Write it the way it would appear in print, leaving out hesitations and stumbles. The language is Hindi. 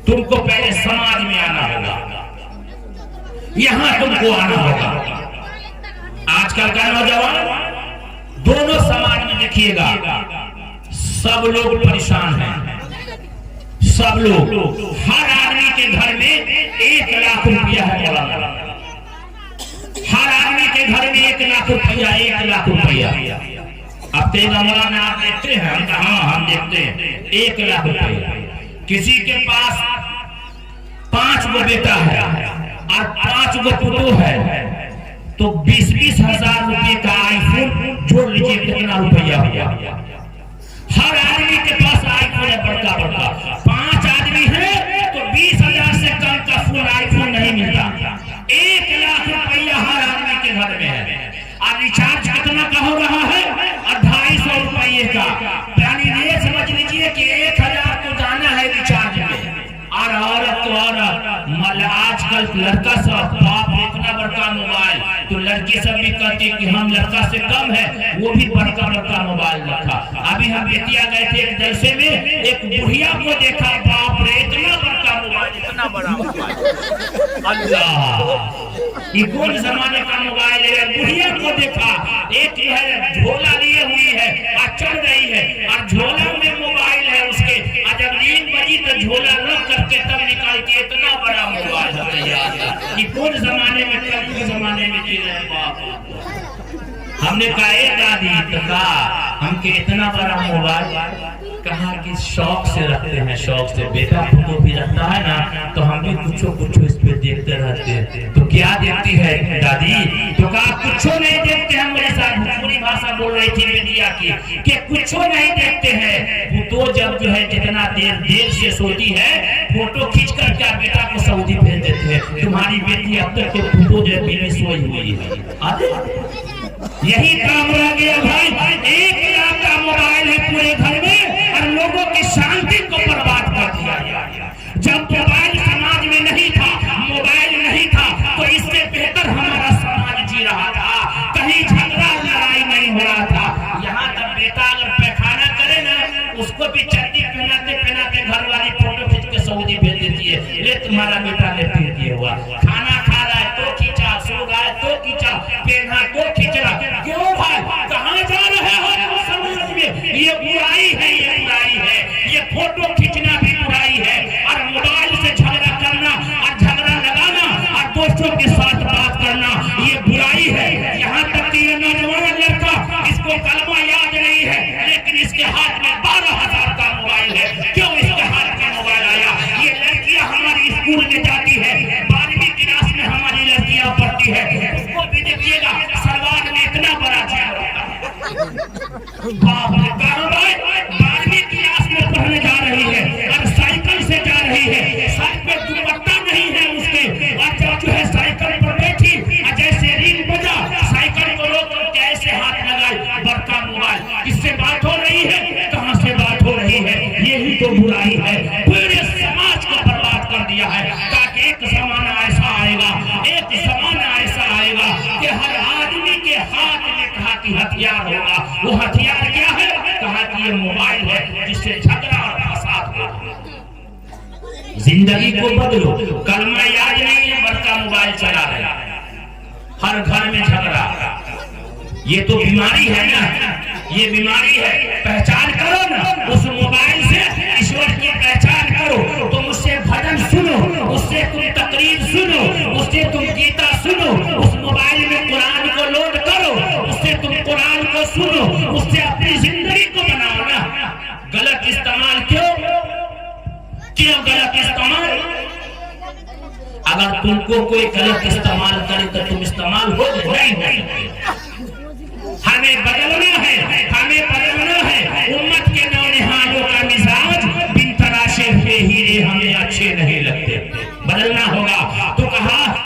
तुमको पहले समाज में आना होगा, यहां तुमको आना होगा। आजकल का नौजवान दोनों समाज में देखिएगा, सब लोग परेशान हैं, सब लोग। हर आदमी के घर में 1 लाख रुपया है मौलाना, हर आदमी के घर में 1 लाख रुपया, 1 लाख रुपया। अब तेरा मौलाना आप देखते हैं? हम देखते हैं 1 लाख रुपया। किसी के पास 5 गो बेटा है और 5 गो पुतो है, तो 20-20 हजार रुपये का आईफोन जोड़ लीजिए कितना रुपया हुआ। हर आदमी के पास आईफोन है बड़का बड़का। 5 आदमी है तो 20,000 से कम का फुल आईफोन नहीं मिलता। 1 लाख रुपया हर आदमी के घर में है। और रिचार्ज कितना का हो रहा है? 250 रुपये का। यानी ये समझ लीजिए कि 1,000 तो जाना है रिचार्ज में। और औरत तो औरत, आजकल लड़का सब बाप इतना बड़का मोबाइल, तो लड़की सब भी कहती कि हम लड़का से कम है, वो भी बड़का बड़का मोबाइल रखा। अभी हम बेतिया गए थे एक जलसे में, एक बुढ़िया को देखा, बाप रे इतना बड़का मोबाइल, इतना बड़ा मोबाइल। अल्लाह, ये कौन जमाने का मोबाइल है? बुढ़िया को देखा, एक है झोला लिए हुई है और चढ़ रही है, और झोला में मोबाइल है उसके। जब नींद बजी तो झोला रख करके तब निकालती, इतना बड़ा मोबाइल है यार। ये कौन जमाने में, कब के जमाने में जी रहे हैं बाप। हमने कहा ए दादी, तो कहा हमके इतना बड़ा मोबाइल, कहा कि शौक से रखते हैं, शौक से। बेटा फोटो भी रखता है ना, तो हम भी कुछ इस पे देखते रहते हैं। तो क्या देखती है दादी? तो कहा कुछ नहीं देखते हैं। मेरे साथ भोजपुरी भाषा बोल रही थी बेटिया की कि कुछ नहीं देखते हैं। तो जब जो है जितना देर से सोती है, फोटो खींच कर क्या बेटा को सऊदी भेज देते हैं। तुम्हारी बेटी अब तक के फोटो जो है सोई हुई है। यही काम रह गया भाई। 1 लाख का मोबाइल है पूरे घर में और लोगों की शांति को बर्बाद कर दिया। जब मोबाइल समाज में नहीं था, मोबाइल नहीं था, तो इससे बेहतर हमारा समाज जी रहा था। कहीं झगड़ा लड़ाई नहीं हो रहा था। यहाँ तक बेटा अगर पैखाना करे ना, उसको भी चड्डी पहनाते पहनाते घर वाली फोटो खींच के सऊदी भेज देती है। ले तुम्हारा बेटा ने भेज दिया हुआ। खाना खा रहा है तो खींचा, सो रहा है तो खींचा, पहना तो खींच रहा। क्यों भाई, कहाँ जा रहे हो समाज में? ये बुराई है, ये बुराई है। ये फोटो खींचना भी बुराई है, और मोबाइल से झगड़ा करना और झगड़ा लगाना और दोस्तों के साथ बात करना, ये बुराई है। यहाँ तक कि ये नौजवान लड़का, इसको कलमा याद नहीं है, लेकिन इसके हाथ में 12,000 का मोबाइल है। क्यों इसके हाथ में मोबाइल आया? ये लड़कियां हमारी स्कूल में जाती है, 12वीं क्लास में हमारी लड़कियां पढ़ती है, उसको भी देखिएगा सरवार में इतना बड़ा चेहरा होता है। बाप रे, 12वीं क्लास में पढ़ने जा रही है और साइकिल से जा रही है। सर पे दुपट्टा नहीं है उसके, और जब जो है साइकिल पर बैठी, जैसे रिंग बजा, साइकिल को रोक कैसे हाथ लगाए, बड़का मोबाइल। किससे बात हो रही है? कहां से बात हो रही है? यही तो बुराई है, पूरे समाज को बर्बाद कर दिया है। ताकि एक जमाना ऐसा आएगा, एक जमाना ऐसा आएगा कि हर आदमी के हाथ में कहा कि हथियार होगा। वो हथियार क्या है? कहा कि ये मोबाइल है, जिससे झगड़ा और फसाद होगा। जिंदगी को बदलो। कलमा याद नहीं है, बड़का मोबाइल चला है, हर घर में झगड़ा। ये तो बीमारी है ना, ये बीमारी है। पहचान करो ना उस मोबाइल से, ईश्वर की पहचान करो। तुम उससे भजन सुनो, उससे तुम तकरीर सुनो, उससे तुम गीता सुनो। उस मोबाइल में कुरान को लोड करो, उससे तुम कुरान को सुनो, उससे अपनी जिंदगी को बनाओ ना। गलत इस्तेमाल क्यों गलत इस्तेमाल? अगर तुमको कोई गलत इस्तेमाल करे तो तुम इस्तेमाल हो नहीं। हमें बदलना है, हमें